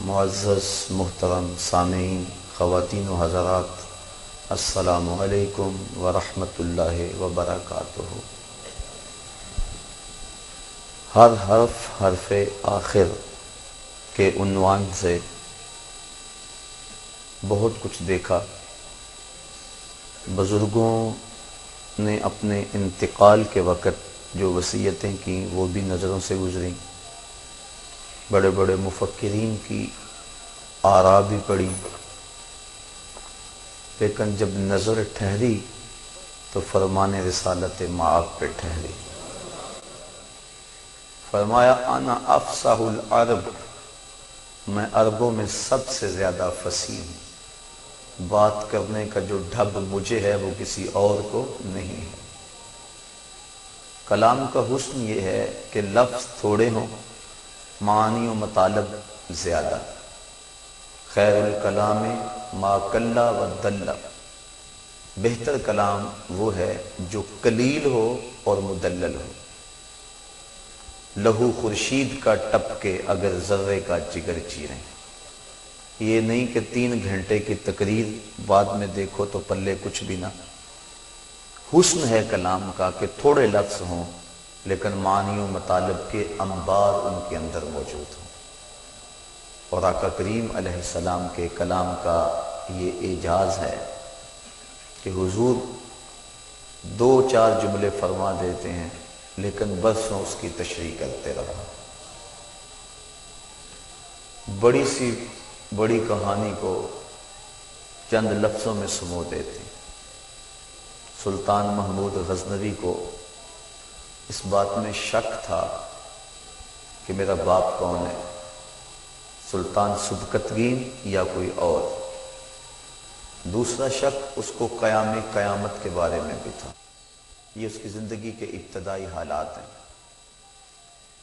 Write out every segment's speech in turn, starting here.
معزز محترم سامعین، خواتین و حضرات، السلام علیکم ورحمۃ اللہ وبرکاتہ۔ ہر حرف آخر کے عنوان سے بہت کچھ دیکھا۔ بزرگوں نے اپنے انتقال کے وقت جو وصیتیں کیں وہ بھی نظروں سے گزریں، بڑے بڑے مفکرین کی آراء بھی پڑھی، لیکن جب نظر ٹھہری تو فرمان رسالت مآب پہ ٹھہری۔ فرمایا انا افصح العرب، میں عربوں میں سب سے زیادہ فصیح ہوں، بات کرنے کا جو ڈھب مجھے ہے وہ کسی اور کو نہیں ہے۔ کلام کا حسن یہ ہے کہ لفظ تھوڑے ہوں، معانی و مطالب زیادہ۔ خیر الکلام ما قل و دل، بہتر کلام وہ ہے جو قلیل ہو اور مدلل ہو۔ لہو خورشید کا ٹپکے اگر ذرے کا جگر چیریں، یہ نہیں کہ 3 گھنٹے کی تقریر بعد میں دیکھو تو پلے کچھ بھی نہ۔ حسن ہے کلام کا کہ تھوڑے لفظ ہوں لیکن معنی و مطالب کے انبار ان کے اندر موجود ہوں۔ اور آقا کریم علیہ السلام کے کلام کا یہ اعجاز ہے کہ حضور 2-4 جملے فرما دیتے ہیں لیکن برسوں اس کی تشریح کرتے رہا۔ بڑی سی بڑی کہانی کو چند لفظوں میں سمو دیتے ہیں۔ سلطان محمود غزنوی کو اس بات میں شک تھا کہ میرا باپ کون ہے، سلطان سبکتگین یا کوئی اور۔ دوسرا شک اس کو قیامت کے بارے میں بھی تھا، یہ اس کی زندگی کے ابتدائی حالات ہیں۔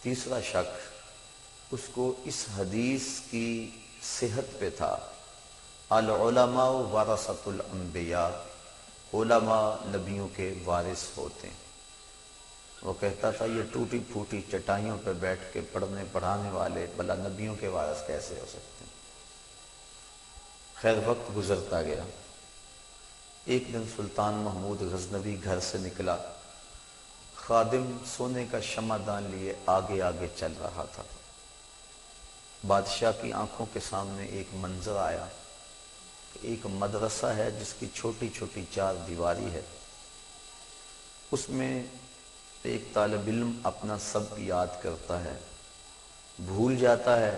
تیسرا شک اس کو اس حدیث کی صحت پہ تھا، العلماء ورثۃ الانبیاء، علماء نبیوں کے وارث ہوتے ہیں۔ وہ کہتا تھا یہ ٹوٹی پھوٹی چٹائیوں پہ بیٹھ کے پڑھانے والے بلا نبیوں کے وارث کیسے ہو سکتے ہیں؟ خیر وقت گزرتا گیا۔ ایک دن سلطان محمود غزنوی گھر سے نکلا، خادم سونے کا شمعدان لیے آگے آگے چل رہا تھا۔ بادشاہ کی آنکھوں کے سامنے ایک منظر آیا، ایک مدرسہ ہے جس کی چھوٹی چھوٹی 4 دیواری ہے، اس میں ایک طالب علم اپنا سب یاد کرتا ہے، بھول جاتا ہے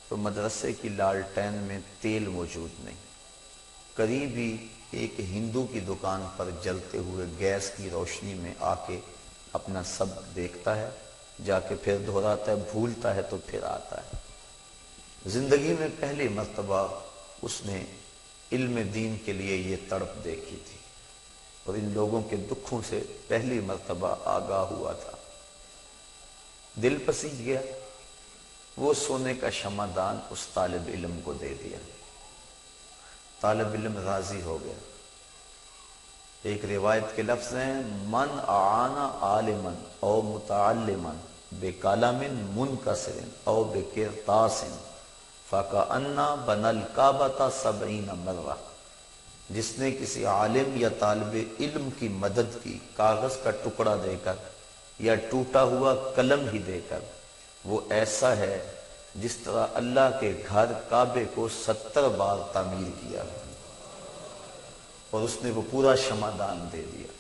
تو مدرسے کی لالٹین میں تیل موجود نہیں، قریب ہی ایک ہندو کی دکان پر جلتے ہوئے گیس کی روشنی میں آ کے اپنا سب دیکھتا ہے، جا کے پھر دہراتا ہے، بھولتا ہے تو پھر آتا ہے۔ زندگی میں پہلی مرتبہ اس نے علم دین کے لیے یہ تڑپ دیکھی تھی اور ان لوگوں کے دکھوں سے پہلی مرتبہ آگاہ ہوا تھا۔ دل پسیج گیا، وہ سونے کا شمعدان اس طالب علم کو دے دیا۔ طالب علم راضی ہو گیا۔ ایک روایت کے لفظ ہیں من اعان عالما او متعلما بکلام منکسر او بقرطاس فکأن بنى الکعبۃ 70 مرہ، جس نے کسی عالم یا طالب علم کی مدد کی کاغذ کا ٹکڑا دے کر یا ٹوٹا ہوا قلم ہی دے کر، وہ ایسا ہے جس طرح اللہ کے گھر کعبے کو 70 بار تعمیر کیا، اور اس نے وہ پورا شمعدان دے دیا۔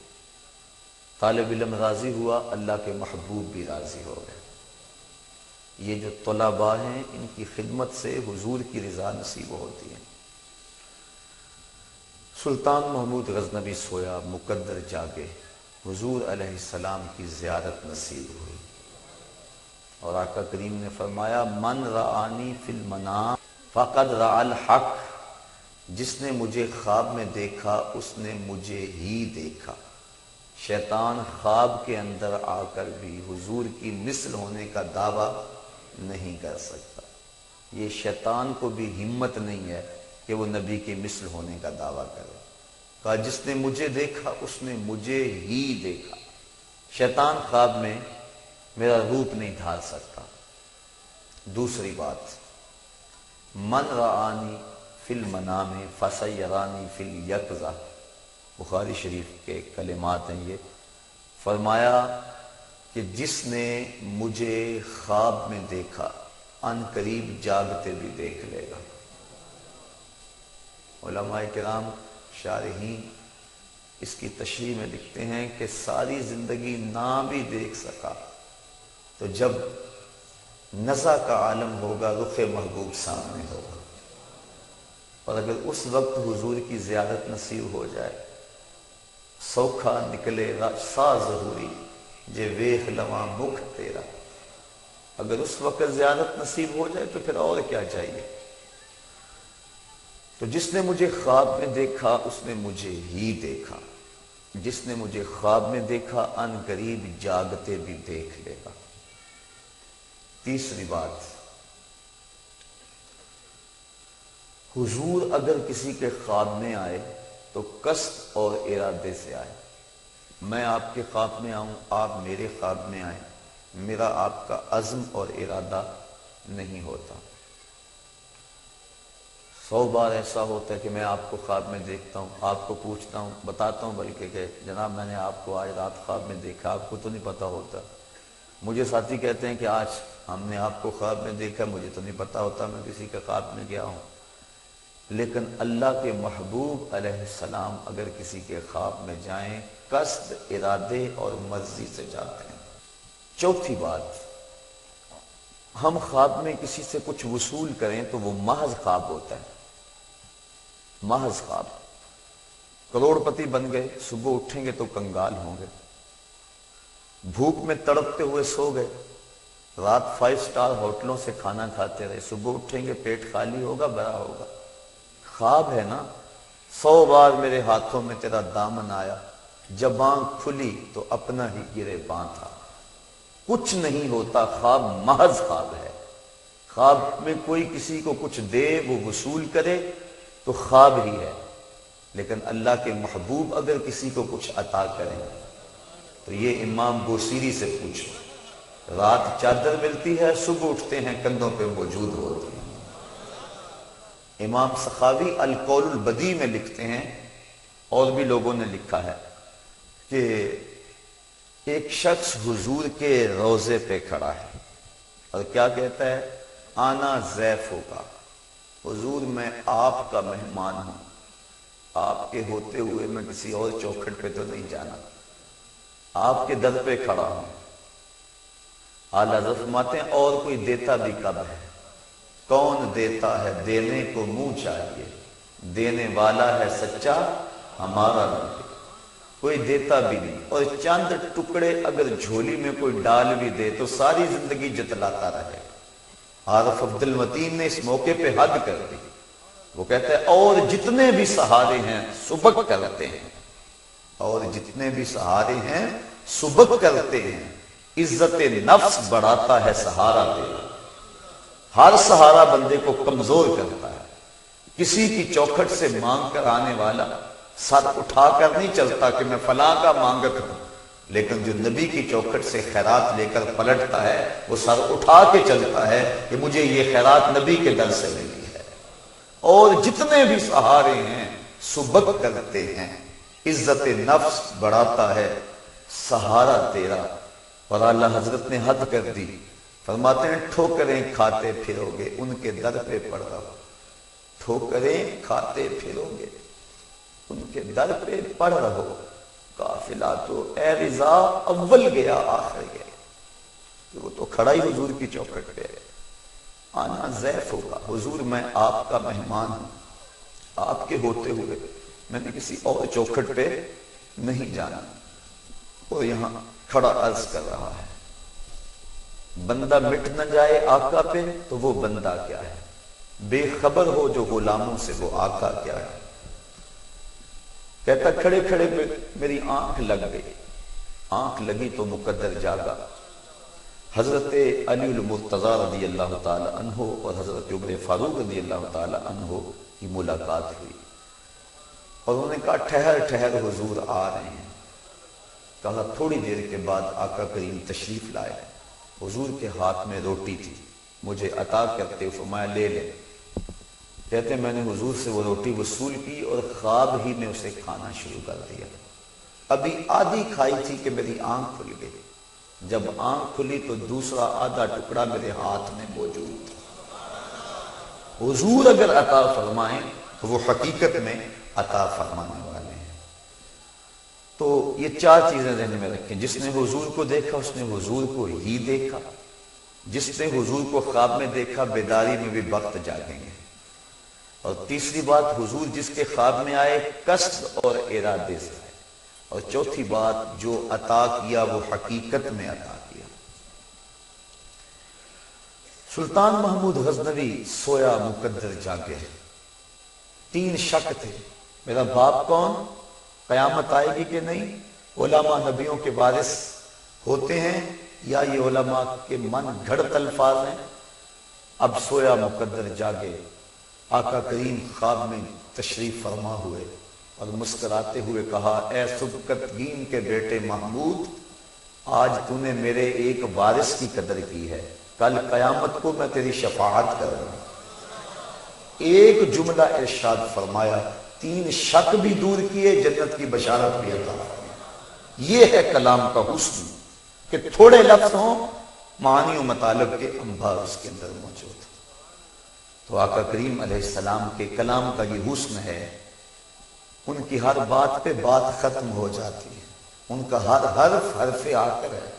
طالب علم راضی ہوا، اللہ کے محبوب بھی راضی ہو گئے۔ یہ جو طلباء ہیں ان کی خدمت سے حضور کی رضا نصیب ہوتی ہے۔ سلطان محمود غزنوی سویا، مقدر جاگے، حضور علیہ السلام کی زیارت نصیب ہوئی، اور آقا کریم نے فرمایا من رآنی فی المنام فقد رأى الحق، جس نے مجھے خواب میں دیکھا اس نے مجھے ہی دیکھا۔ شیطان خواب کے اندر آ کر بھی حضور کی مثل ہونے کا دعویٰ نہیں کر سکتا۔ یہ شیطان کو بھی ہمت نہیں ہے کہ وہ نبی کی مثل ہونے کا دعویٰ کرے۔ کہا جس نے مجھے دیکھا اس نے مجھے ہی دیکھا۔ شیطان خواب میں میرا روپ نہیں ڈھال سکتا۔ دوسری بات، من رآنی فی المنام فسیرانی فی الیقظہ، بخاری شریف کے کلمات ہیں یہ۔ فرمایا کہ جس نے مجھے خواب میں دیکھا ان قریب جاگتے بھی دیکھ لے گا۔ علماء کرام شارحین اس کی تشریح میں لکھتے ہیں کہ ساری زندگی نہ بھی دیکھ سکا تو جب نزع کا عالم ہوگا رخ محبوب سامنے ہوگا، اور اگر اس وقت حضور کی زیارت نصیب ہو جائے، سوکھا نکلے سا ظہوری جے ویخ لواں مکھ تیرا، اگر اس وقت زیارت نصیب ہو جائے تو پھر اور کیا چاہیے۔ تو جس نے مجھے خواب میں دیکھا اس نے مجھے ہی دیکھا، جس نے مجھے خواب میں دیکھا ان قریب جاگتے بھی دیکھ لے گا۔ تیسری بات، حضور اگر کسی کے خواب میں آئے تو قصد اور ارادے سے آئے۔ میں آپ کے خواب میں آؤں، آپ میرے خواب میں آئیں، میرا آپ کا عزم اور ارادہ نہیں ہوتا۔ 100 بار ایسا ہوتا ہے کہ میں آپ کو خواب میں دیکھتا ہوں، آپ کو پوچھتا ہوں، بتاتا ہوں بلکہ کہ جناب میں نے آپ کو آج رات خواب میں دیکھا، آپ کو تو نہیں پتا ہوتا۔ مجھے ساتھی کہتے ہیں کہ آج ہم نے آپ کو خواب میں دیکھا، مجھے تو نہیں پتا ہوتا میں کسی کے خواب میں گیا ہوں۔ لیکن اللہ کے محبوب علیہ السلام اگر کسی کے خواب میں جائیں قصد، ارادے اور مرضی سے جاتے ہیں۔ چوتھی بات، ہم خواب میں کسی سے کچھ وصول کریں تو وہ محض خواب ہوتا ہے، محض خواب۔ کروڑ پتی بن گئے، صبح اٹھیں گے تو کنگال ہوں گے، بھوک میں تڑپتے ہوئے سو گئے، رات 5 سٹار ہوٹلوں سے کھانا کھاتے رہے، صبح اٹھیں گے پیٹ خالی ہوگا، بھرا ہوگا۔ خواب ہے نا۔ 100 بار میرے ہاتھوں میں تیرا دامن آیا، جب آنکھ کھلی تو اپنا ہی گریباں تھا۔ کچھ نہیں ہوتا، خواب محض خواب ہے۔ خواب میں کوئی کسی کو کچھ دے، وہ وصول کرے تو خواب ہی ہے، لیکن اللہ کے محبوب اگر کسی کو کچھ عطا کریں تو یہ امام بوسیری سے پوچھو، رات چادر ملتی ہے، صبح اٹھتے ہیں کندھوں پہ موجود ہوتی ہے۔ امام سخاوی القول البدیع میں لکھتے ہیں، اور بھی لوگوں نے لکھا ہے، کہ ایک شخص حضور کے روضے پہ کھڑا ہے اور کیا کہتا ہے، آنا ضیف ہوگا، حضور میں آپ کا مہمان ہوں، آپ کے ہوتے ہوئے میں کسی اور چوکھٹ پہ تو نہیں جانا، آپ کے در پہ کھڑا ہوں۔ اعلیٰ حضرت فرماتے ہیں اور کوئی دیتا بھی کب ہے، کون دیتا ہے، دینے کو منہ چاہیے، دینے والا ہے سچا ہمارا نبی۔ کوئی دیتا بھی نہیں، اور چند ٹکڑے اگر جھولی میں کوئی ڈال بھی دے تو ساری زندگی جتلاتا رہے۔ عارف عبد المتین نے اس موقع پہ حد کر دی، وہ کہتا ہے اور جتنے بھی سہارے ہیں سبق کرتے ہیں، اور جتنے بھی سہارے ہیں سبق کرتے ہیں، عزت نفس بڑھاتا ہے سہارا تیرا۔ ہر سہارا بندے کو کمزور کرتا ہے۔ کسی کی چوکھٹ سے مانگ کر آنے والا سر اٹھا کر نہیں چلتا کہ میں فلاں کا مانگت ہوں، لیکن جو نبی کی چوکھٹ سے خیرات لے کر پلٹتا ہے وہ سر اٹھا کے چلتا ہے کہ مجھے یہ خیرات نبی کے در سے ملی ہے۔ اور جتنے بھی سہارے ہیں سبق کرتے ہیں، عزت نفس بڑھاتا ہے سہارا تیرا۔ اور اعلیٰ حضرت نے حد کر دی، فرماتے ہیں ٹھوکریں کھاتے پھرو گے ان کے در پہ پڑ رہو، ٹھوکریں کھاتے پھرو گے ان کے در پہ پڑ رہو، قافلہ تو اے رضا اول گیا آخر گیا۔ وہ تو کھڑا ہی حضور کی چوکھٹ پہ ہے، آنا ضیف ہوگا، حضور میں آپ کا مہمان ہوں، آپ کے ہوتے ہوئے میں نے کسی اور چوکھٹ پہ نہیں جانا۔ اور یہاں کھڑا عرض کر رہا ہے، بندہ مٹ نہ جائے آقا پہ تو وہ بندہ کیا ہے، بے خبر ہو جو غلاموں سے وہ آقا کیا ہے۔ کہتا کھڑے کھڑے پہ میری آنکھ لگ گئی، آنکھ لگی تو مقدر جاگا۔ حضرت علی المرتضیٰ رضی اللہ تعالی عنہ اور حضرت عمر فاروق رضی اللہ تعالی عنہ کی ملاقات ہوئی، اور انہوں نے کہا ٹھہر ٹھہر حضور آ رہے ہیں۔ کہا تھوڑی دیر کے بعد آقا کریم تشریف لائے، حضور کے ہاتھ میں روٹی تھی، مجھے عطا کرتے فرمایا لے لے۔ کہتے ہیں میں نے حضور سے وہ روٹی وصول کی اور خواب ہی میں اسے کھانا شروع کر دیا. ابھی آدھی کھائی تھی کہ میری آنکھ کھل گئی. جب آنکھ کھلی تو دوسرا آدھا ٹکڑا میرے ہاتھ میں موجود تھا. حضور اگر عطا فرمائیں تو وہ حقیقت میں عطا فرمانے والے ہیں. تو یہ چار چیزیں ذہن میں رکھیں. جس نے حضور کو دیکھا اس نے حضور کو ہی دیکھا. جس نے حضور کو خواب میں دیکھا بیداری میں بھی وقت جاگیں گے. اور تیسری بات حضور جس کے خواب میں آئے قصد اور ارادے سے. اور چوتھی بات جو عطا کیا وہ حقیقت میں عطا کیا. سلطان محمود غزنوی سویا مقدر جاگے. تین شک تھے. میرا باپ کون؟ قیامت آئے گی کہ نہیں؟ علماء نبیوں کے وارث ہوتے ہیں یا یہ علماء کے من گھڑت الفاظ ہیں؟ اب سویا مقدر جاگے. آقا کریم خواب میں تشریف فرما ہوئے اور مسکراتے ہوئے کہا اے سبکتگین کے بیٹے محمود، آج تو نے میرے ایک وارث کی قدر کی ہے، کل قیامت کو میں تیری شفاعت کر رہا ہوں. ایک جملہ ارشاد فرمایا، تین شک بھی دور کیے، جنت کی بشارت بھی عطا فرمائی. یہ ہے کلام کا حسن کہ تھوڑے لفظ ہوں معانی و مطالب کے انبار اس کے اندر موجود. تو آقا کریم علیہ السلام کے کلام کا یہ حسن ہے. ان کی ہر بات پہ بات ختم ہو جاتی ہے. ان کا ہر حرف حرف آخر ہے.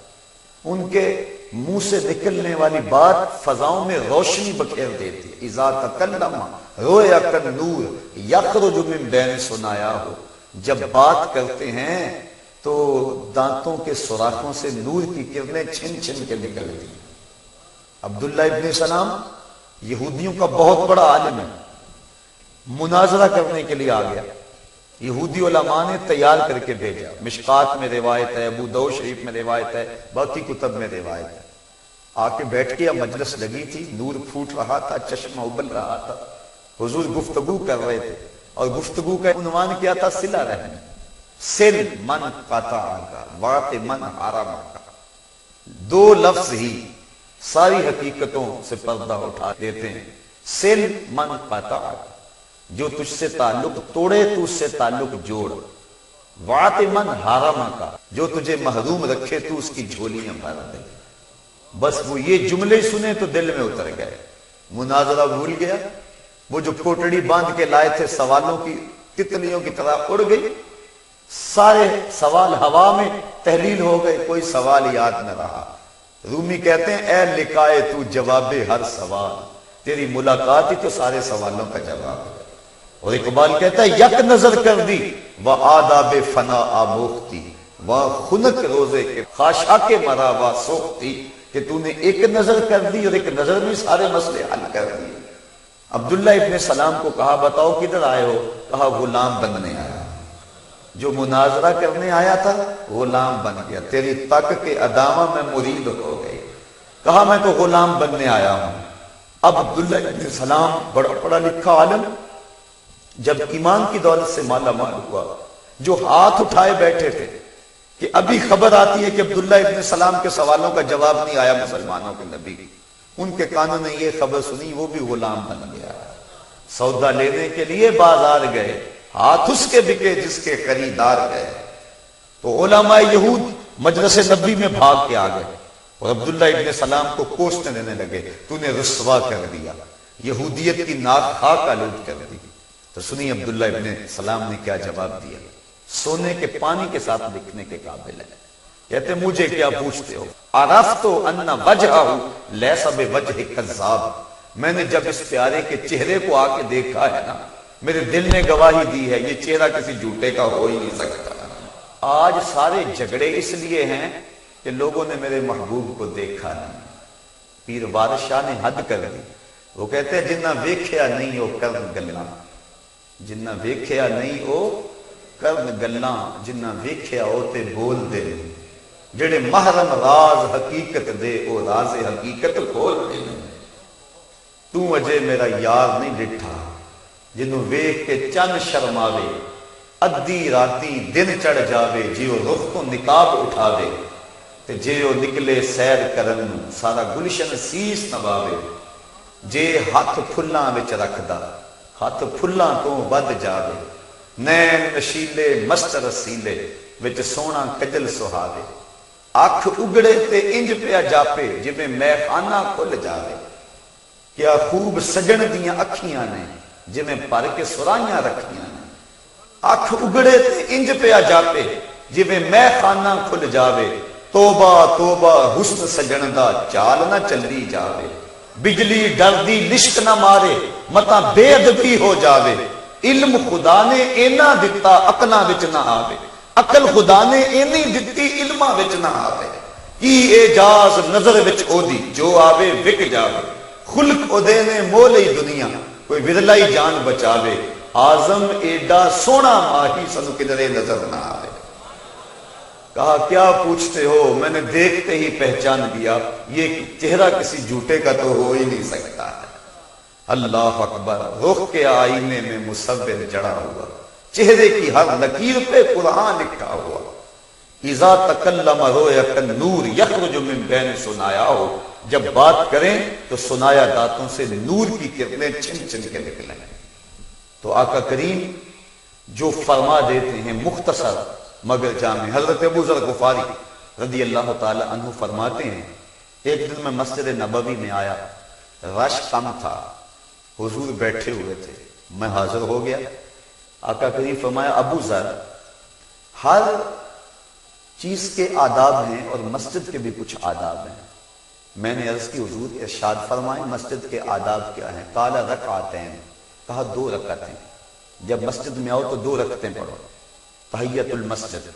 ان کے منہ سے نکلنے والی بات فضاؤں میں روشنی بکھیر دیتی ہے. اذا تکلم رویا کالنور یخرج من بین ثنایاہ. جب بات کرتے ہیں تو دانتوں کے سوراخوں سے نور کی کرنیں چھن چھن کے نکلتی ہیں. عبداللہ ابن سلام یہودیوں کا بہت بڑا عالم ہے. مناظرہ کرنے کے لیے آ گیا. یہودی علماء نے تیار کر کے بھیجا. مشکات میں روایت ہے، ابو داؤد شریف میں روایت ہے، باقی کتب میں روایت ہے. آ کے بیٹھ کے مجلس لگی تھی، نور پھوٹ رہا تھا، چشمہ ابل رہا تھا. حضور گفتگو کر رہے تھے اور گفتگو کا عنوان کیا تھا؟ صلہ رحم. سل من قطعک واط من حرمک. دو لفظ ہی ساری حقیقتوں سے پردہ اٹھا دیتے ہیں. سل من قطعک، جو تجھ سے تعلق توڑے تو اس سے تعلق جوڑ. واط من حرمک، جو تجھے محروم رکھے تو اس کی جھولیاں بھر دے. بس وہ یہ جملے سنے تو دل میں اتر گئے. مناظرہ بھول گیا. وہ جو کوٹڑی باندھ کے لائے تھے سوالوں کی تتلیوں کی طرح اڑ گئی. سارے سوال ہوا میں تحلیل ہو گئے، کوئی سوال یاد نہ رہا. رومی کہتے ہیں اے لکھائے تو جواب ہر سوال، تیری ملاقات ہی تو سارے سوالوں کا جواب ہے. اور اقبال کہتا ہے یک نظر کر دی و آداب فنا آموختی و خنک روزے کے خاشاک مرا و سوختی. کہ تو نے ایک نظر کر دی اور ایک نظر میں سارے مسئلے حل کر دیے. عبداللہ ابن سلام کو کہا بتاؤ کدھر آئے ہو؟ کہا غلام بننے آیا. جو مناظرہ کرنے آیا تھا غلام بن گیا. تیری تک کے ادامہ میں مرید ہو گئی. کہا میں تو غلام بننے آیا ہوں. اب عبداللہ ابن سلام بڑا پڑھا لکھا عالم جب ایمان کی دولت سے مالا مال ہوا، جو ہاتھ اٹھائے بیٹھے تھے کہ ابھی خبر آتی ہے کہ عبداللہ ابن سلام کے سوالوں کا جواب نہیں آیا مسلمانوں کے نبی، ان کے کانوں نے یہ خبر سنی، وہ بھی غلام بن گیا. سودا لینے کے لیے بازار گئے، ہاتھ اس کے بکے جس کے خریدار گئے. تو علماء یہود مجلس نبی میں بھاگ کے آ گئے اور عبداللہ ابن سلام کو کوسنے دینے لگے. تو نے رسوا کر دیا، یہودیت کی ناک خاک آلود کر دی. تو سنی عبداللہ ابن سلام نے کیا جواب دیا. سونے کے پانی کے ساتھ لکھنے کے قابل ہے. کہتے مجھے کیا پوچھتے ہو؟ عرفت ان وجہہ لیس بوجہ کذاب. میں نے جب اس پیارے کے چہرے کو آ کے دیکھا ہے نا، میرے دل نے گواہی دی ہے یہ چہرہ کسی جھوٹے کا ہو ہی نہیں سکتا. آج سارے جھگڑے اس لیے ہیں کہ لوگوں نے میرے محبوب کو دیکھا نہیں. پیر وارث شاہ نے حد کر دی. وہ کہتے ہیں جنہ ویکھیا نہیں ہو کرن گلاں، جنہ ویکھیا نہیں ہو کرن گلاں، جنہ ویکھیا ہو تے بول دے. جڑے محرم راز حقیقت دے او راز حقیقت کھول دے. تو اجے میرا یار نہیں ڈٹھا جنوں ویکھ کے چن شرماوے، ادھی راتی دن چڑھ جاوے، جیو رخ تو نقاب اٹھاوے تے جیو نکلے سیر کرن سارا گلشن سیس نواوے. جے ہاتھ پھلاں وچ رکھدا ہاتھ پھلاں تو ود جاوے نین نشیلے مست رسیلے وچ سونا کجل سہاوے اکھ اگڑے تے انج پیا جاپے جویں میں خانہ کھل جاوے کیا خوب سجن دیاں اکھیاں نے جویں پر کے سرائیاں رکھیاں نے اکھ اگڑے تے انج پیا جاپے جویں میں خانہ کھل جاوے توبہ توبہ حسن سجن دا چال نہ چلی جاوے بجلی ڈر دی لشک نہ مارے متا بے ادبی ہو جاوے علم خدا نے اینا دتا عقلاں وچ نہ آوے عقل خدا نے اینی دتی علماں وچ نہ آوے کی اعجاز نظر وچ او دی جو آوے وک جاوے خلق او دے نے مولئی دنیا کوئی ودلائی جان بچاوے آزم ایڈا سونا ماہی سنو کدرے نظر نہ آوے کہا کیا پوچھتے ہو میں نے دیکھتے ہی پہچان لیا یہ چہرہ کسی جھوٹے کا تو ہو ہی نہیں سکتا ہے اللہ اکبر رخ کے آئینے میں مصور جڑا ہوا چہرے کی ہر لکیر پہ قرآن لکھا ہوا اذا تکلم رویک النور یخرج من بین سنایا ہو جب بات کریں تو سنایا دانتوں سے نور کی کرنیں چھن چھن کے نکلیں تو آقا کریم جو فرما دیتے ہیں مختصر مگر جامع حضرت ابو ذر غفاری رضی اللہ تعالی عنہ فرماتے ہیں ایک دن میں مسجد نبوی میں آیا رش کم تھا حضور بیٹھے ہوئے تھے میں حاضر ہو گیا آقا کریم فرمایا ابو ذر ہر چیز کے آداب ہیں اور مسجد کے بھی کچھ آداب ہیں میں نے عرض کی حضور ارشاد فرمائے مسجد کے آداب کیا ہیں قال رکعتین کہا 2 رکعتیں جب مسجد میں آؤ تو 2 رکعتیں پڑھو تحیت المسجد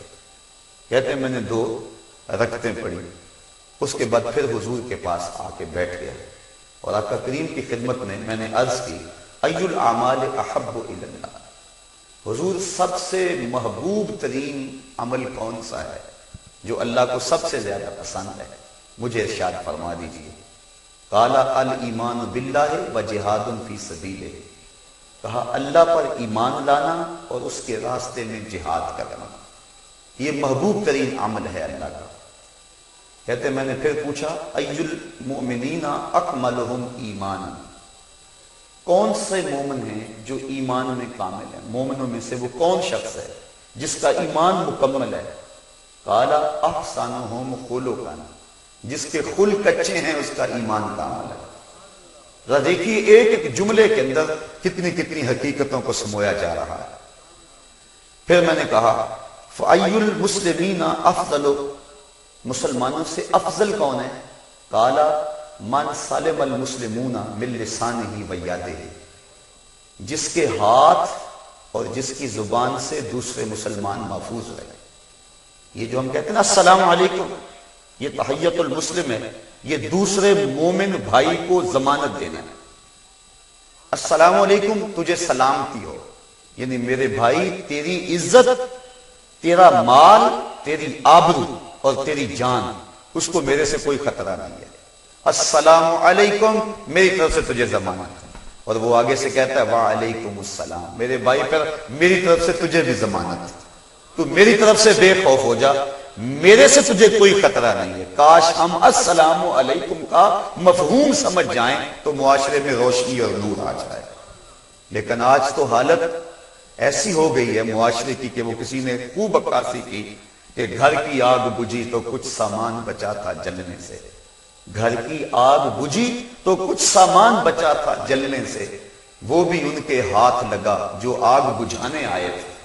کہتے ہیں میں نے 2 رکعتیں پڑھی اس کے بعد پھر حضور کے پاس آ کے بیٹھ گیا اور آقا کریم کی خدمت میں نے عرض کی ای الاعمال احب الی اللہ حضور سب سے محبوب ترین عمل کون سا ہے جو اللہ کو سب سے زیادہ پسند ہے مجھے ارشاد فرما دیجیے قال الایمان باللہ وجہاد فی سبیلہ کہا اللہ پر ایمان لانا اور اس کے راستے میں جہاد کرنا یہ محبوب ترین عمل ہے اللہ کا کہتے میں نے پھر پوچھا ای المؤمنین اکملہم ایمانا کون سے مومن ہیں جو ایمان میں کامل ہیں مومنوں میں سے وہ کون شخص ہے جس کا ایمان مکمل ہے قال احسنہم خلقا جس کے خلق اچھے ہیں اس کا ایمان کامل ہے ذرا دیکھیے ایک ایک جملے کے اندر کتنی کتنی حقیقتوں کو سمویا جا رہا ہے پھر میں نے کہا فَأَيُّ الْمُسْلِمِينَ أَفْضَلُ مسلمانوں سے افضل کون ہے قال من سلم المسلمون من لسانہ ویدہ جس کے ہاتھ اور جس کی زبان سے دوسرے مسلمان محفوظ رہے یہ جو ہم کہتے ہیں نا السلام علیکم یہ تحیت المسلم ہے یہ دوسرے مومن بھائی کو ضمانت دینا ہے السلام علیکم تجھے سلامتی ہو یعنی میرے بھائی تیری عزت تیرا مال تیری آبرو اور تیری جان اس کو میرے سے کوئی خطرہ نہیں ہے السلام علیکم میری طرف سے تجھے ضمانت ہے اور وہ آگے سے کہتا ہے وعلیکم السلام میرے بھائی پر میری طرف سے تجھے بھی ضمانت ہے تو میری طرف سے بے خوف ہو جا میرے سے تجھے کوئی خطرہ نہیں ہے کاش ہم السلام علیکم کا مفہوم سمجھ جائیں تو معاشرے میں روشنی اور نور آ جائے لیکن آج تو حالت ایسی ہو گئی ہے معاشرے کی کہ وہ کسی نے خوب عکاسی کی کہ گھر کی آگ بجھی تو کچھ سامان بچا تھا جلنے سے گھر کی آگ بجھی تو کچھ سامان بچا تھا جلنے سے وہ بھی ان کے ہاتھ لگا جو آگ بجھانے آئے تھے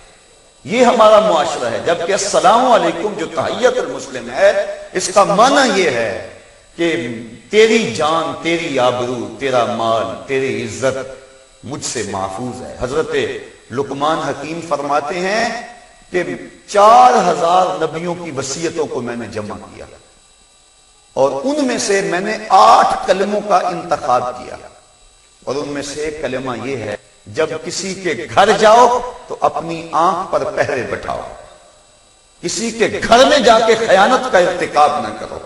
یہ ہمارا معاشرہ ہے جبکہ السلام علیکم جو تحیت المسلم ہے اس کا معنی یہ ہے کہ تیری جان تیری آبرو تیرا مال تیری عزت مجھ سے محفوظ ہے حضرت لقمان حکیم فرماتے ہیں کہ 4000 نبیوں کی وصیتوں کو میں نے جمع کیا اور ان میں سے میں نے 8 کلموں کا انتخاب کیا اور ان میں سے ایک کلمہ یہ ہے جب کسی کے گھر جاؤ تو اپنی آنکھ پر پہرے بٹھاؤ کسی کے گھر میں جا کے خیانت کا ارتکاب نہ کرو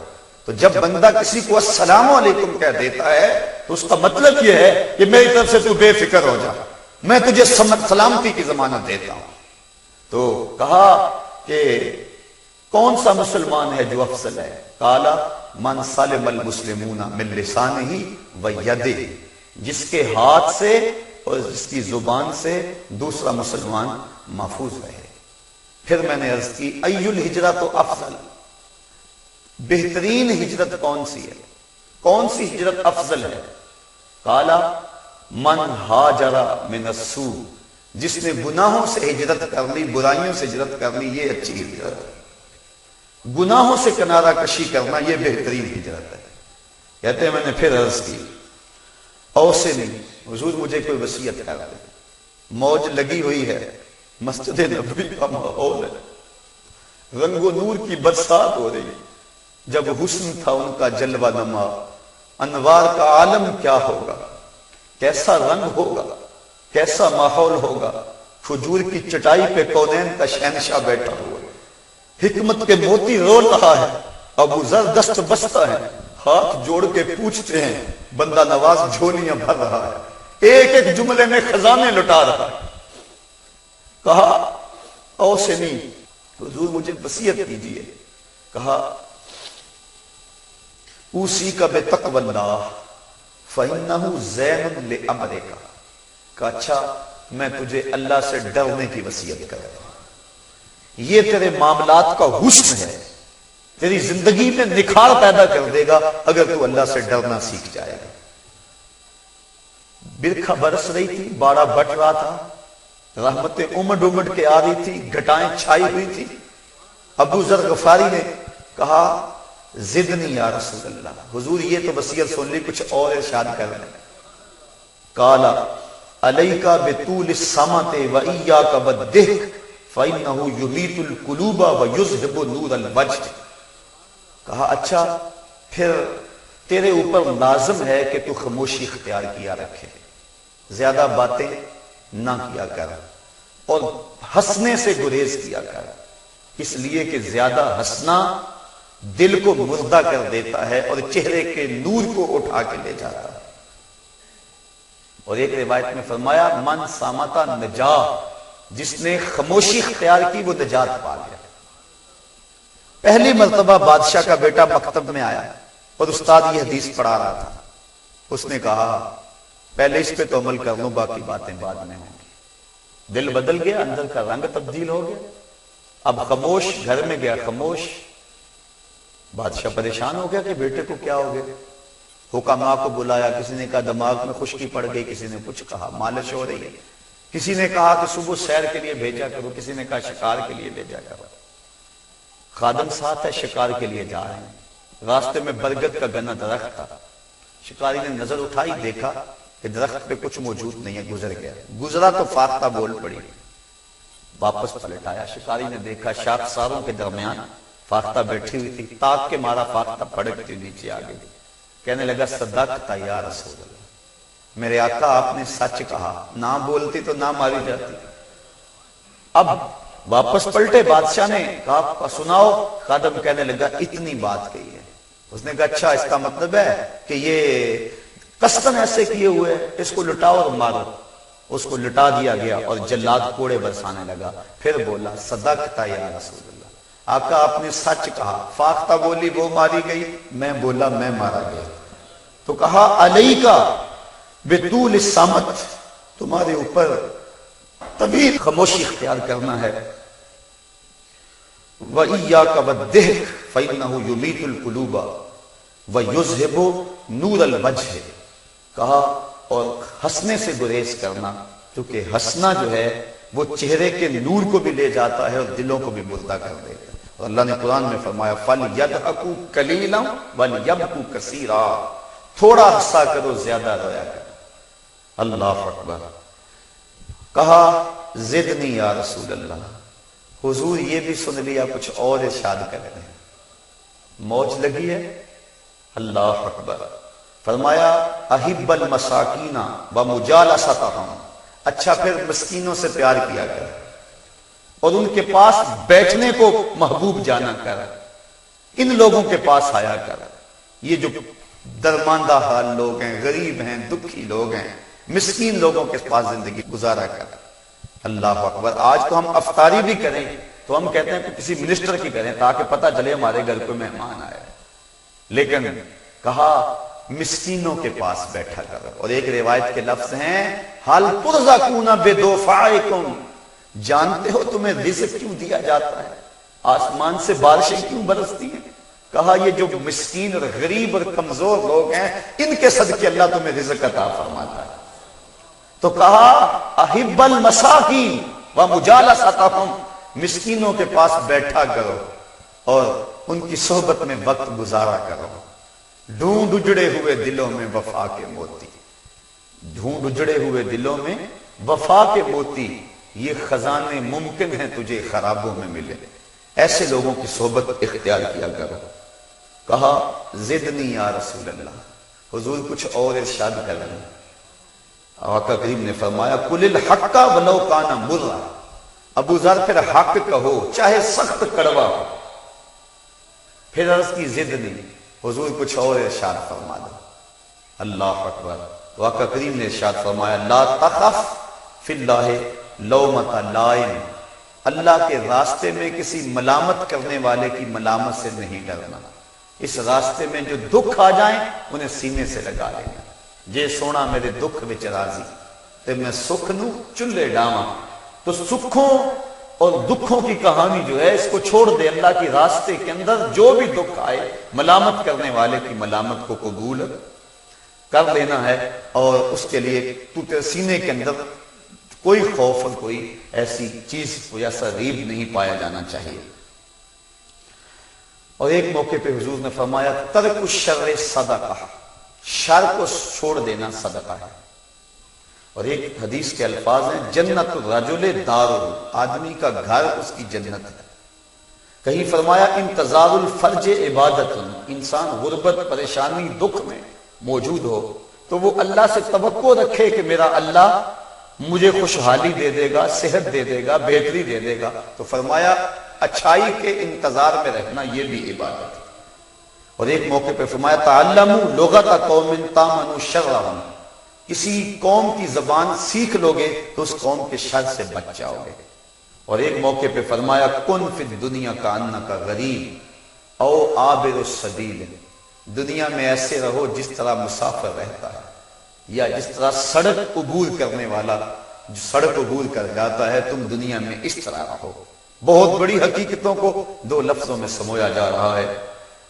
تو جب بندہ کسی کو السلام علیکم کہہ دیتا ہے تو اس کا مطلب یہ ہے کہ میری طرف سے تو بے فکر ہو جا میں تجھے سلامتی کی ضمانت دیتا ہوں تو کہا کہ کون سا مسلمان ہے جو افضل ہے قال من سلم المسلمون من لسانہ و یدہ جس کے ہاتھ سے اور جس کی زبان سے دوسرا مسلمان محفوظ رہے۔ پھر میں نے عرض کی ای الہجرت افضل، بہترین ہجرت کون سی ہے، کون سی ہجرت افضل ہے؟ قالا من ہاجر من السوء، جس نے گناہوں سے ہجرت کر لی، برائیوں سے ہجرت کر لی، یہ اچھی ہجرت ہے۔ گناہوں سے کنارہ کشی کرنا یہ بہترین ہجرت ہے۔ کہتے ہیں میں نے پھر عرض کی اوصے نہیں، حضور مجھے کوئی وصیت کر دے، موج لگی ہوئی ہے، مسجد نبوی کا ماحول ہے، رنگ و نور کی برسات ہو رہی ہے، جب حسن تھا ان کا جلوہ نما، انوار کا عالم کیا ہوگا، کیسا رنگ ہوگا، کیسا ماحول ہوگا، کھجور کی چٹائی پہ کونین کا شہنشاہ بیٹھا ہوا ہے، حکمت کے موتی رول رہا ہے، ابو ذر دست بستہ ہے، ہاتھ جوڑ کے پوچھتے ہیں، بندہ نواز جھولیاں بھر رہا ہے، ایک ایک جملے میں خزانے لٹا رہا ہے۔ کہا اوصنی، حضور مجھے وصیت کیجیے۔ کہا اوصیک بتقوی اللہ فإنہ زین لأمرک، کہا اچھا میں تجھے اللہ سے ڈرنے کی وصیت کرتا ہوں، یہ تیرے معاملات کا حسن ہے، تیری زندگی میں نکھار پیدا کر دے گا اگر تو اللہ سے ڈرنا سیکھ جائے گا۔ برکھا برس رہی تھی، باڑا بٹ رہا تھا، رحمتیں امڈ امڈ کے آ رہی تھی، گھٹائیں چھائی ہوئی تھی۔ ابو ذر غفاری نے کہا زدنی یا رسول اللہ، حضور یہ تو وصیت سن لی، کچھ اور ارشاد کر رہے ہیں۔ قالا علیک بطول الصمت وإیاک والضحک فإنہ یمیت القلوب ویذہب نور الوجہ۔ کہا اچھا پھر تیرے اوپر لازم ہے کہ تو خاموشی اختیار کیا رکھے، زیادہ باتیں نہ کیا کر، اور ہنسنے سے گریز کیا کر، اس لیے کہ زیادہ ہنسنا دل کو مردہ کر دیتا ہے اور چہرے کے نور کو اٹھا کے لے جاتا ہے۔ اور ایک روایت میں فرمایا من سامتا نجا، جس نے خاموشی اختیار کی وہ نجات پا گیا۔ پہلی مرتبہ بادشاہ کا بیٹا مکتب میں آیا اور استاد یہ حدیث پڑھا رہا تھا، اس نے کہا پہلے اس پہ تو عمل کر لوں، باقی باتیں بعد میں ہوں گی۔ دل بدل گیا، اندر کا رنگ تبدیل ہو گیا، اب خاموش، گھر میں گیا خاموش۔ بادشاہ پریشان ہو گیا کہ بیٹے کو کیا ہو گیا، حکماء کو بلایا، کسی نے کہا دماغ میں خشکی پڑ گئی، کسی نے کچھ کہا مالش ہو رہی ہے، کسی نے کہا کہ صبح سیر کے لیے بھیجا کرو، کسی نے کہا شکار کے لیے بھیجا کرو۔ خادم ساتھ ہے، شکار کے لیے جا رہے ہیں، راستے میں برگد کا گنا درخت تھا، شکاری نے نظر اٹھائی، دیکھا کہ درخت پہ کچھ موجود نہیں ہے، گزر گیا، گزرا تو فاختہ بول پڑی، واپس پلٹ آیا، شکاری نے دیکھا شاخساروں کے درمیان فاختہ بیٹھی ہوئی تھی، تاک کے مارا فاختہ پھڑکتی نیچے آ گئی، کہنے لگا صدقت یا رسول اللہ، میرے آقا آپ نے سچ کہا، نہ بولتی تو نہ ماری جاتی۔ اب واپس پلٹے، بادشاہ نے کہا سناؤ، خادم کہنے لگا اتنی بات کہی ہے۔ اس نے کہا اچھا اس کا مطلب ہے کہ یہ قصدن ایسے کیے ہوئے، اس کو لٹاؤ اور مارو۔ اس کو لٹا دیا گیا اور جلاد کوڑے برسانے لگا، پھر بولا صدقت یا رسول اللہ، آقا آپ نے سچ کہا، فاختہ بولی وہ ماری گئی، میں بولا میں مارا گیا۔ تو کہا علیکا بطول الصمت، تمہارے اوپر طویل خاموشی اختیار کرنا ہے، وَإِيَّاكَ وَالضِّحْكَ فَإِنَّهُ يُمِيتُ الْقُلُوبَ وَيُذْهِبُ نُورَ الْوَجْهِ، کہا اور ہنسنے سے گریز کرنا، کیونکہ ہنسنا جو ہے وہ چہرے کے نور کو بھی لے جاتا ہے اور دلوں کو بھی مردہ کر دیتا ہے۔ اور اللہ نے قرآن میں فرمایا فَلْيَضْحَكُوا قَلِيلًا وَلْيَبْكُوا كَثِيرًا، تھوڑا ہنسا کرو زیادہ رویا کرو۔ اللہ اکبر۔ کہا زدنی یا رسول اللہ، حضور یہ بھی سن لیا، کچھ اور ارشاد کر رہے ہیں، موج لگی ہے۔ اللہ اکبر۔ فرمایا احب المساکین ومجالستہم، اچھا پھر مسکینوں سے پیار کیا کر اور ان کے پاس بیٹھنے کو محبوب جانا کر، ان لوگوں کے پاس آیا کر، یہ جو درماندہ حال لوگ ہیں، غریب ہیں، دکھی لوگ ہیں، مسکین لوگوں کے پاس زندگی گزارا کر۔ اللہ اکبر۔ آج تو ہم افطاری بھی کریں تو ہم کہتے ہیں کہ کسی منسٹر کی کریں تاکہ پتہ چلے ہمارے گھر کوئی مہمان آئے، لیکن کہا مسکینوں کے پاس بیٹھا کرو. اور ایک روایت کے لفظ ہیں حل ترزقون بدفعکم، جانتے ہو تمہیں رزق کیوں دیا جاتا ہے، آسمان سے بارشیں کیوں برستی ہیں؟ کہا یہ جو مسکین اور غریب اور کمزور لوگ ہیں ان کے صدقے اللہ تمہیں رزق عطا فرماتا ہے. تو کہا احب المساکین ومجالستہم، مسکینوں کے پاس بیٹھا کرو اور ان کی صحبت میں وقت گزارا کرو. ڈھونڈ اجڑے ہوئے دلوں میں وفا کے موتی، ڈھونڈ اجڑے ہوئے دلوں میں وفا کے موتی، یہ خزانے ممکن ہیں تجھے خرابوں میں ملے. ایسے لوگوں کی صحبت اختیار کیا کرو. کہا زدنی یا رسول اللہ، حضور کچھ اور ارشاد کر رہے ہیں. آقا کریم نے فرمایا قل الحق ولو کان مرا، ابو ذر پھر حق کہو چاہے سخت کڑوا ہو. پھر عرض کی زدنی، حضور کچھ اور ارشاد فرما دو. اللہ اکبر. آقا کریم نے ارشاد فرمایا لا تخف فی اللہ لومۃ لائم، اللہ کے راستے میں کسی ملامت کرنے والے کی ملامت سے نہیں ڈرنا. اس راستے میں جو دکھ آ جائیں انہیں سینے سے لگا لینا. جے سونا میرے دکھ وچ راضی تے میں سکھ نو چلے ڈاواں. تو سکھوں اور دکھوں کی کہانی جو ہے اس کو چھوڑ دے. اللہ کے راستے کے اندر جو بھی دکھ آئے ملامت کرنے والے کی ملامت کو قبول کر لینا ہے، اور اس کے لیے تو تیرے سینے کے اندر کوئی خوف اور کوئی ایسی چیز، کوئی ایسا ریب نہیں پایا جانا چاہیے. اور ایک موقع پہ حضور نے فرمایا ترک الشر صدقہ، شر کو چھوڑ دینا صدقہ ہے. اور ایک حدیث کے الفاظ ہیں جنت الرجل دار، آدمی کا گھر اس کی جنت ہے. کہیں فرمایا انتظار الفرج عبادت، انسان غربت پریشانی دکھ میں موجود ہو تو وہ اللہ سے توقع رکھے کہ میرا اللہ مجھے خوشحالی دے دے گا، صحت دے دے گا، بہتری دے دے گا. تو فرمایا اچھائی کے انتظار میں رہنا یہ بھی عبادت ہے. اور ایک موقع پہ فرمایا تعلموا لغت قوم تامنوا شرهم، کسی قوم کی زبان سیکھ لوگے تو اس قوم کے شر سے بچ جاؤ گے. اور ایک موقع پہ فرمایا کن فی الدنیا کانک غریب او عابر السبیل، دنیا میں ایسے رہو جس طرح مسافر رہتا ہے، یا جس طرح سڑک عبور کرنے والا جو سڑک عبور کر جاتا ہے تم دنیا میں اس طرح رہو. بہت بڑی حقیقتوں کو دو لفظوں میں سمویا جا رہا ہے.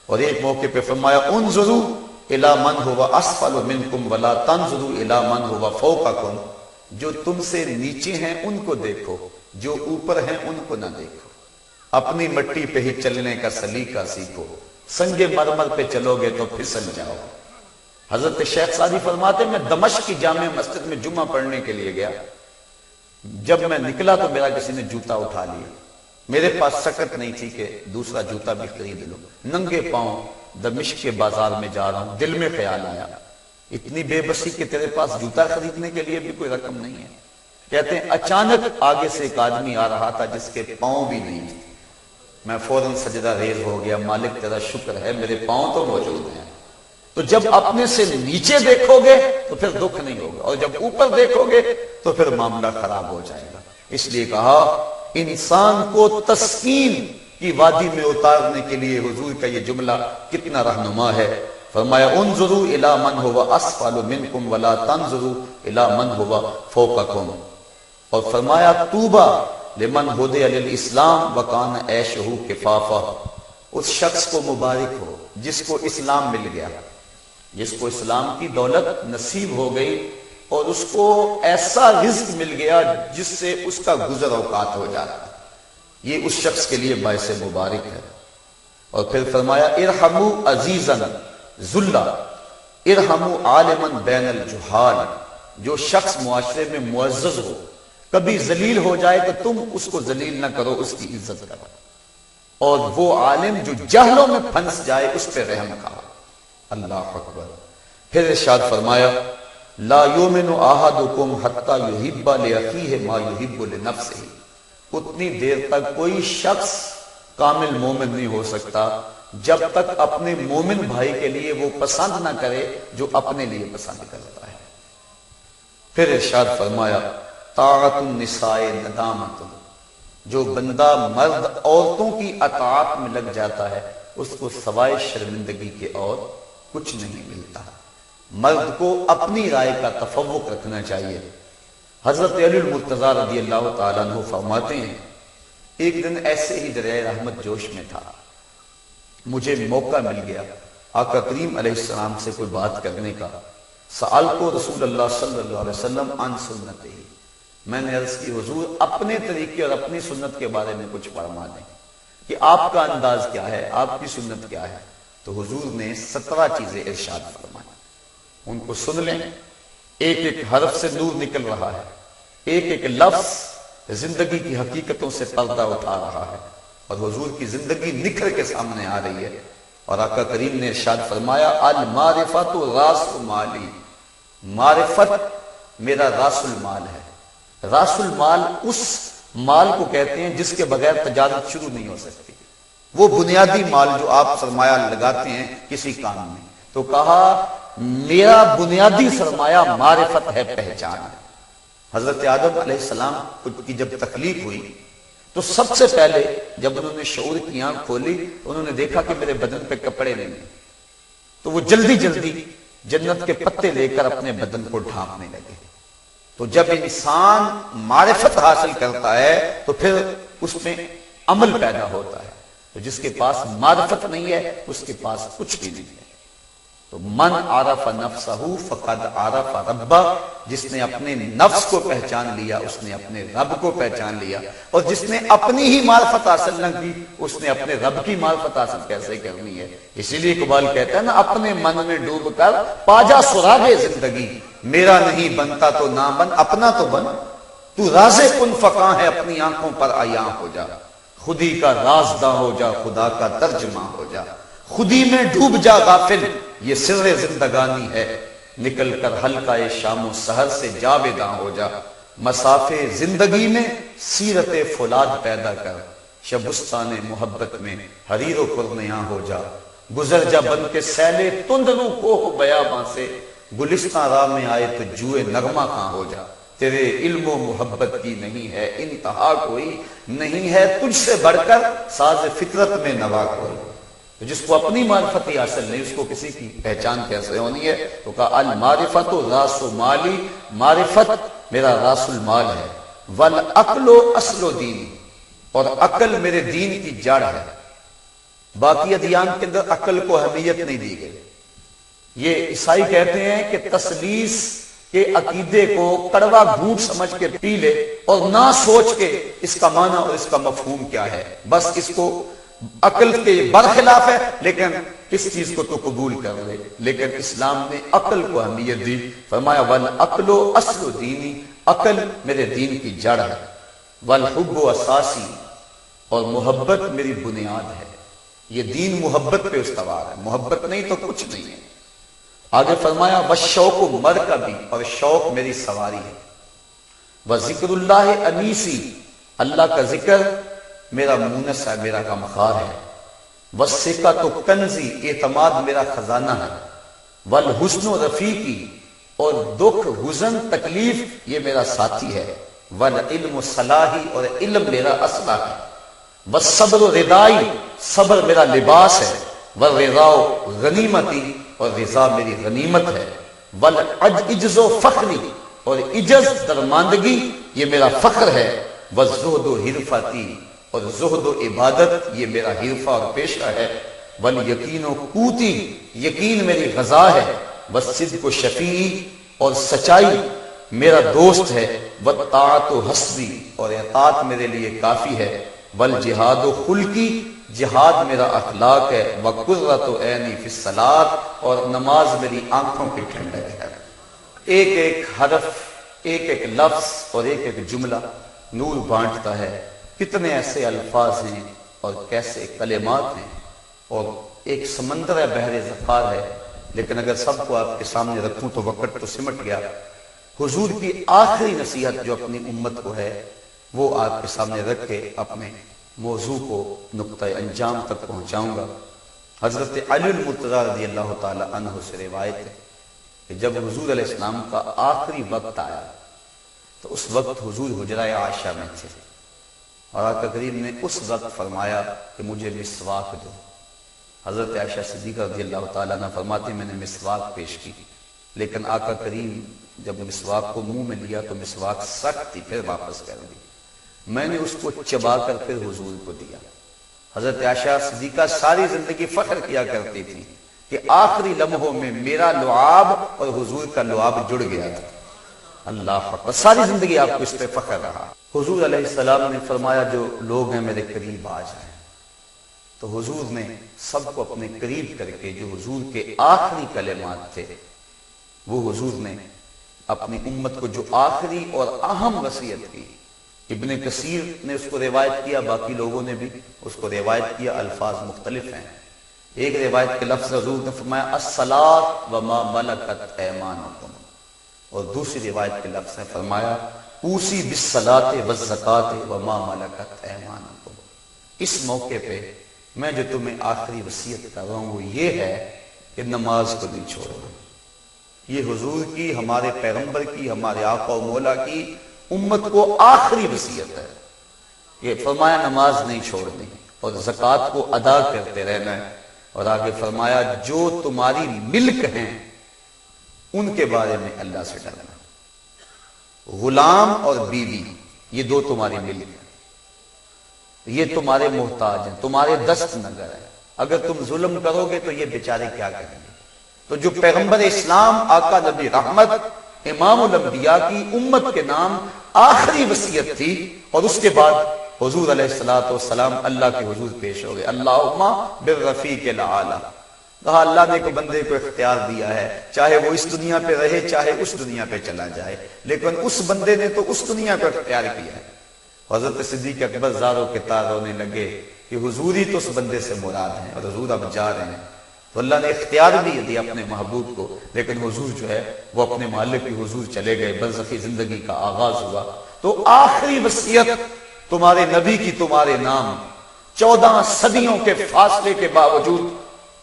اور ایک موقع پہ فرمایا انظروا الی من هو اسفل منکم ولا تنظروا الی من هو فوقکم، جو تم سے نیچے ہیں ان کو دیکھو، جو اوپر ہیں ان کو نہ دیکھو. اپنی مٹی پہ ہی چلنے کا سلیقہ سیکھو، سنگ مرمر پہ چلو گے تو پھسل جاؤ. حضرت شیخ سعدی فرماتے میں دمشق کی جامع مسجد میں جمعہ پڑھنے کے لیے گیا. جب میں نکلا تو میرا کسی نے جوتا اٹھا لیا. میرے پاس سکت نہیں تھی کہ دوسرا جوتا بھی خرید لو. ننگے پاؤں دمشق کے بازار میں جا رہا ہوں. دل میں خیال آیا اتنی بے بسی کہ تیرے پاس جوتا خریدنے کے لیے بھی کوئی رقم نہیں ہے. کہتے ہیں اچانک آگے سے ایک آدمی آ رہا تھا جس کے پاؤں بھی نہیں تھے. میں فوراً سجدہ ریز ہو گیا، مالک تیرا شکر ہے میرے پاؤں تو موجود ہیں. تو جب اپنے سے نیچے دیکھو گے تو پھر دکھ نہیں ہوگا، اور جب اوپر دیکھو گے تو پھر معاملہ خراب ہو جائے گا. اس لیے کہا انسان کو تسکین کی وادی میں اتارنے کے لیے حضور کا یہ جملہ کتنا رہنما ہے. فرمایا انظروا الی من هو اسفل منکم ولا تنظروا الی من هو فوقکم. اور فرمایا طوبی لمن ہدی الی الاسلام وکان عیشہ کفافا، اس شخص کو مبارک ہو جس کو اسلام مل گیا، جس کو اسلام کی دولت نصیب ہو گئی اور اس کو ایسا رزق مل گیا جس سے اس کا گزر اوقات ہو جاتا ہے. یہ اس شخص کے لیے باعث مبارک ہے. اور پھر فرمایا ارحموا عزیزا ذلا ارحموا عالما بین الجہال، جو شخص معاشرے میں معزز ہو کبھی ذلیل ہو جائے تو تم اس کو ذلیل نہ کرو، اس کی عزت کرو. اور وہ عالم جو جہلوں میں پھنس جائے اس پہ رحم کھا. اللہ اکبر. پھر ارشاد فرمایا لا یؤمن احدکم حتی یحب لاخیہ ما یحب لنفسہ، اتنی دیر تک کوئی شخص کامل مومن نہیں ہو سکتا جب تک اپنے مومن بھائی کے لیے وہ پسند نہ کرے جو اپنے لیے پسند کرتا ہے. پھر ارشاد فرمایا طاعت النساء ندامت، جو بندہ مرد عورتوں کی اطاعت میں لگ جاتا ہے اس کو سوائے شرمندگی کے اور کچھ نہیں ملتا. مرد کو اپنی رائے کا تفوق رکھنا چاہیے۔ حضرت علی المرتضیٰ رضی اللہ تعالیٰ عنہ فرماتے ہیں ایک دن ایسے ہی دریائے رحمت جوش میں تھا، مجھے موقع مل گیا آقا کریم علیہ السلام سے کوئی بات کرنے کا۔ سألت رسول اللہ صلی اللہ علیہ وسلم عن سنتہ، میں نے عرض کی حضور اپنے طریقے اور اپنی سنت کے بارے میں کچھ فرما دیں کہ آپ کا انداز کیا ہے، آپ کی سنت کیا ہے۔ تو حضور نے 17 چیزیں ارشاد فرمائیں، ان کو سن لیں۔ ایک ایک حرف سے نور نکل رہا ہے، ایک ایک لفظ زندگی کی حقیقتوں سے پردہ اٹھا رہا ہے، اور حضور کی زندگی نکھر کے سامنے آ رہی ہے۔ اور آقا کریم نے ارشاد فرمایا المعرفت راس مالی، معرفت میرا راس المال ہے۔ راس المال اس مال کو کہتے ہیں جس کے بغیر تجارت شروع نہیں ہو سکتی، وہ بنیادی مال جو آپ سرمایہ لگاتے ہیں کسی کام میں۔ تو کہا میرا بنیادی سرمایہ معرفت ہے، پہچان ہے۔ حضرت آدم علیہ السلام کی جب تخلیق ہوئی تو سب سے پہلے جب انہوں نے شعور کی آنکھ کھولی انہوں نے دیکھا کہ میرے بدن پہ کپڑے نہیں ہیں، تو وہ جلدی جلدی جنت کے پتے لے کر اپنے بدن کو ڈھانپنے لگے۔ تو جب انسان معرفت حاصل کرتا ہے تو پھر اس میں عمل پیدا ہوتا ہے۔ تو جس کے پاس معرفت نہیں ہے اس کے پاس کچھ بھی نہیں ہے۔ تو من عرف نفسہ فقد عرف ربہ، جس نے اپنے نفس کو پہچان لیا اس نے اپنے رب کو پہچان لیا، اور جس نے اپنی ہی معرفت حاصل نہ کی اس نے اپنے رب کی معرفت حاصل کیسے کرنی ہے۔ اسی لیے اقبال کہتا ہے نا اپنے من میں ڈوب کر پاجا سراغ زندگی، میرا نہیں بنتا تو نہ بن اپنا تو بن، تو راز کن فقاں ہے اپنی آنکھوں پر عیاں ہو جا، خودی کا رازداں ہو جا خدا کا ترجمہ ہو جا، خودی میں ڈوب جا غافل یہ سر زندگانی ہے، نکل کر حلقہ شام و سحر سے جاویداں ہو جا، مسافے زندگی میں سیرت فولاد پیدا کر، شبستان محبت میں حریر و پرنیاں ہو جا، گزر جا بن کے سیلے تندروں کوہ بیاباں سے، گلستان راہ میں آئے تو جوئے نغمہ کہاں ہو جا، تیرے علم و محبت کی نہیں ہے انتہا کوئی، نہیں ہے تجھ سے بڑھ کر ساز فطرت میں نوا کوئی۔ تو جس کو اپنی معرفت ہی حاصل نہیں اس کو کسی کی پہچان کیسے ہونی ہے؟ تو کہا المعرفت راس مالی، معرفت میرا راس المال ہے، والعقل اصل دینی، اور عقل میرے دین کی جڑ ہے۔ باقی ادیان کے اندر عقل کو اہمیت نہیں دی گئی۔ یہ عیسائی کہتے ہیں کہ تثلیث کے عقیدے کو کڑوا گھونٹ سمجھ کے پی لے اور نہ سوچ کے اس کا معنی اور اس کا مفہوم کیا ہے، بس اس کو عقل کے برخلاف ہے لیکن اس چیز کو تو قبول کر لے۔ لیکن اسلام نے عقل کو اہمیت دی، فرمایا والعقل اصل دینی، عقل میرے دین کی جڑ ہے، والحب اساسی، اور محبت میری بنیاد ہے۔ یہ دین محبت پہ استوار ہے، محبت نہیں تو کچھ نہیں ہے۔ آگے فرمایا والشوق مرکبی، اور شوق میری سواری ہے، وذکر اللہ انیسی، اللہ کا ذکر میرا مونس ہے، میرا غمخوار ہے، والثقۃ کنزی، اعتماد میرا خزانہ ہے، والحزن رفیقی، اور دکھ حزن تکلیف یہ میرا ساتھی ہے، والعلم صلاحی، اور علم میرا اسلحہ ہے، والصبر ردائی، صبر میرا لباس ہے، والرضا غنیمتی، اور رضا میری غنیمت ہے، والعجز فخری، اور عجز درماندگی یہ میرا فخر ہے، والزہد حرفتی، اور زہد و عبادت یہ میرا حرفہ اور پیشہ ہے، والیقین قوتی، یقین میری غذا ہے، والصدق شفیعی، اور سچائی میرا دوست ہے، والطاعت حسبی، اور اطاعت میرے لیے کافی ہے، والجہاد خلقی، جہاد میرا اخلاق ہے، وقرۃ عینی فی الصلاۃ، اور نماز میری آنکھوں کی ٹھنڈک ہے۔ ایک ایک حرف، ایک ایک لفظ اور ایک ایک جملہ نور بانٹتا ہے۔ کتنے ایسے الفاظ ہیں اور کیسے کلمات ہیں، اور ایک سمندر ہے، بحر ظفار ہے، لیکن اگر سب کو آپ کے سامنے رکھوں تو وقت تو سمٹ گیا۔ حضور کی آخری نصیحت جو اپنی امت کو ہے وہ آپ کے سامنے رکھ کے اپنے موضوع کو نقطہ انجام تک پہنچاؤں گا۔ حضرت علی المرتضیٰ رضی اللہ تعالی عنہ سے روایت ہے کہ جب حضور علیہ السلام کا آخری وقت آیا تو اس وقت حضور حجرہ عائشہ میں تھے، اور آقا کریم نے اس وقت فرمایا کہ مجھے مسواک دو۔ حضرت عائشہ صدیقہ رضی اللہ تعالیٰ عنہ فرماتے میں نے مسواک پیش کی، لیکن آقا کریم جب مسواک کو منہ میں لیا تو مسواک سخت تھی، پھر واپس کر دی۔ میں نے اس کو چبا کر پھر حضور کو دیا۔ حضرت عائشہ صدیقہ ساری زندگی فخر کیا کرتی تھی کہ آخری لمحوں میں میرا لعاب اور حضور کا لعاب جڑ گیا تھا۔ اللہ اکبر، ساری زندگی آپ کو اس پہ فخر رہا۔ حضور علیہ السلام نے فرمایا جو لوگ ہیں میرے قریب آ جائیں، تو حضور نے سب کو اپنے قریب کر کے جو حضور کے آخری کلمات تھے وہ حضور نے اپنی امت کو جو آخری اور اہم وصیت کی، ابن کثیر نے اس کو روایت کیا، باقی لوگوں نے بھی اس کو روایت کیا، الفاظ مختلف ہیں۔ ایک روایت کے لفظ حضور نے فرمایا الصلاۃ وما ملکت ایمانکم، اور دوسری روایت کے لفظ نے فرمایا اوصی بالصلاۃ والزکاۃ وما ملکت ایمانکم۔ اس موقع پہ میں جو تمہیں آخری وصیت کر رہا ہوں وہ یہ ہے کہ نماز کو نہیں چھوڑنا۔ یہ حضور کی، ہمارے پیغمبر کی، ہمارے آقا و مولا کی امت کو آخری وصیت ہے۔ یہ فرمایا نماز نہیں چھوڑنی اور زکوٰۃ کو ادا کرتے رہنا ہے، اور آگے فرمایا جو تمہاری ملک ہیں ان کے بارے میں اللہ سے ڈرنا۔ غلام اور بیوی یہ دو تمہاری ملک ہیں، یہ تمہارے محتاج ہیں، تمہارے دست نگر ہیں۔ اگر تم ظلم کرو گے تو یہ بیچارے کیا کریں گے؟ تو جو پیغمبر اسلام، آقا نبی رحمت، امام الانبیاء کی امت کے نام آخری وصیت تھی، اور اس کے بعد حضور علیہ السلام اللہ کے حضور پیش ہو گئے۔ اللہم بالرفیق الاعلی، کہا اللہ نے کو بندے کو اختیار دیا ہے، چاہے وہ اس دنیا پہ رہے چاہے اس دنیا پہ چلا جائے، لیکن اس بندے نے تو اس دنیا کو اختیار کیا ہے۔ حضرت صدیق اکبر زاروں کے تار رونے لگے کہ حضور ہی تو اس بندے سے مراد ہیں، اور حضور اب جا رہے ہیں۔ تو اللہ نے اختیار بھی دیا اپنے محبوب کو، لیکن حضور جو ہے وہ اپنے مالک کی حضور چلے گئے، برزخی زندگی کا آغاز ہوا۔ تو آخری وصیت تمہارے نبی کی تمہارے نام 14 صدیوں کے فاصلے کے باوجود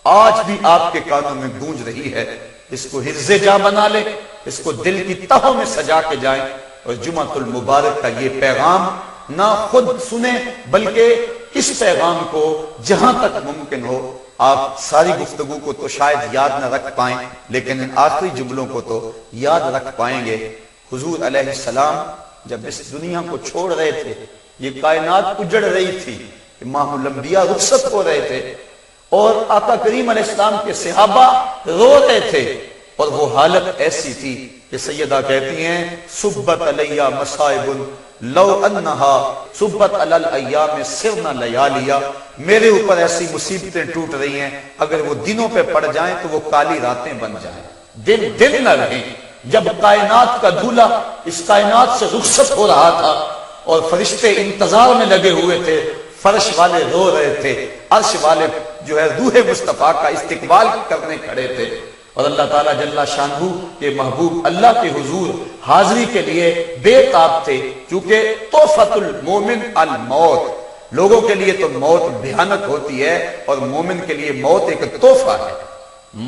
آج بھی آپ کے کانوں میں گونج رہی ہے۔ اس کو حرز جاں بنا لے، اس کو دل کی تہوں میں سجا کے جائیں، اور جمعۃ المبارک کا یہ پیغام نہ خود سنیں بلکہ اس پیغام کو جہاں تک ممکن ہو، آپ ساری گفتگو کو تو شاید یاد نہ رکھ پائیں لیکن ان آخری جملوں کو تو یاد رکھ پائیں گے۔ حضور علیہ السلام جب اس دنیا کو چھوڑ رہے تھے، یہ کائنات اجڑ رہی تھی، امام الانبیاء رخصت ہو رہے تھے، اور آقا کریم علیہ السلام کے صحابہ رو رہے تھے، اور وہ حالت ایسی تھی کہ سیدہ کہتی ہیں صبت علیہ مصائب لو انہا صبت علی الایام سرنا لیالیا، میرے اوپر ایسی مصیبتیں ٹوٹ رہی ہیں اگر وہ دنوں پہ پڑ جائیں تو وہ کالی راتیں بن جائیں، دن دن نہ رہیں۔ جب کائنات کا دھولا اس کائنات سے رخصت ہو رہا تھا اور فرشتے انتظار میں لگے ہوئے تھے، فرش والے رو رہے تھے، عرش والے جو ہے روح مصطفیٰ کا استقبال کرنے کھڑے تھے، اور اللہ تعالیٰ جل شانہ کے محبوب اللہ کے حضور حاضری کے لیے بے تاب تھے، کیونکہ تحفۃ المومن الموت، لوگوں کے لیے تو موت بھیانک ہوتی ہے اور مومن کے لیے موت ایک تحفہ ہے۔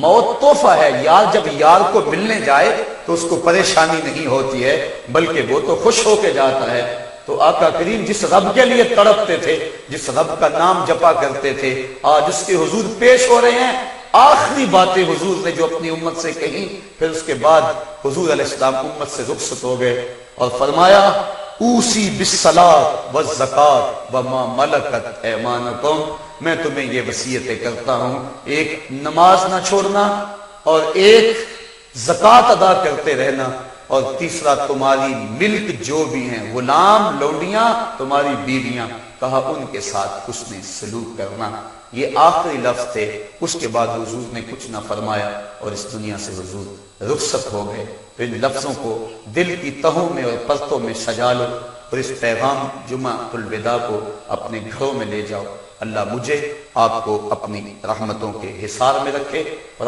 موت تحفہ ہے، یار جب یار کو ملنے جائے تو اس کو پریشانی نہیں ہوتی ہے بلکہ وہ تو خوش ہو کے جاتا ہے۔ تو آقا کریم جس رب کے لیے تڑپتے تھے، جس رب کا نام جپا کرتے تھے، آج اس کے حضور پیش ہو رہے ہیں۔ آخری باتیں حضور نے جو اپنی امت سے کہیں، پھر اس کے بعد حضور علیہ السلام امت سے رخصت ہو گئے اور فرمایا اوصی بالصلاۃ والزکاۃ وما ملکت ایمانکم، میں تمہیں یہ وصیتیں کرتا ہوں، ایک نماز نہ چھوڑنا، اور ایک زکوٰۃ ادا کرتے رہنا، اور تیسرا تمہاری ملک جو بھی ہیں، غلام، لونڈیاں، تمہاری بیویاں، کہا ان کے ساتھ حسن سلوک کرنا۔ یہ آخری لفظ تھے، اس کے بعد حضور نے کچھ نہ فرمایا اور اس دنیا سے حضور رخصت ہو گئے۔ تو ان لفظوں کو دل کی تہوں میں اور پرتوں میں سجا لو، اور اس پیغام جمعۃ الوداع کو اپنے گھروں میں لے جاؤ۔ اللہ مجھے آپ کو اپنی رحمتوں کے حصار میں رکھے اور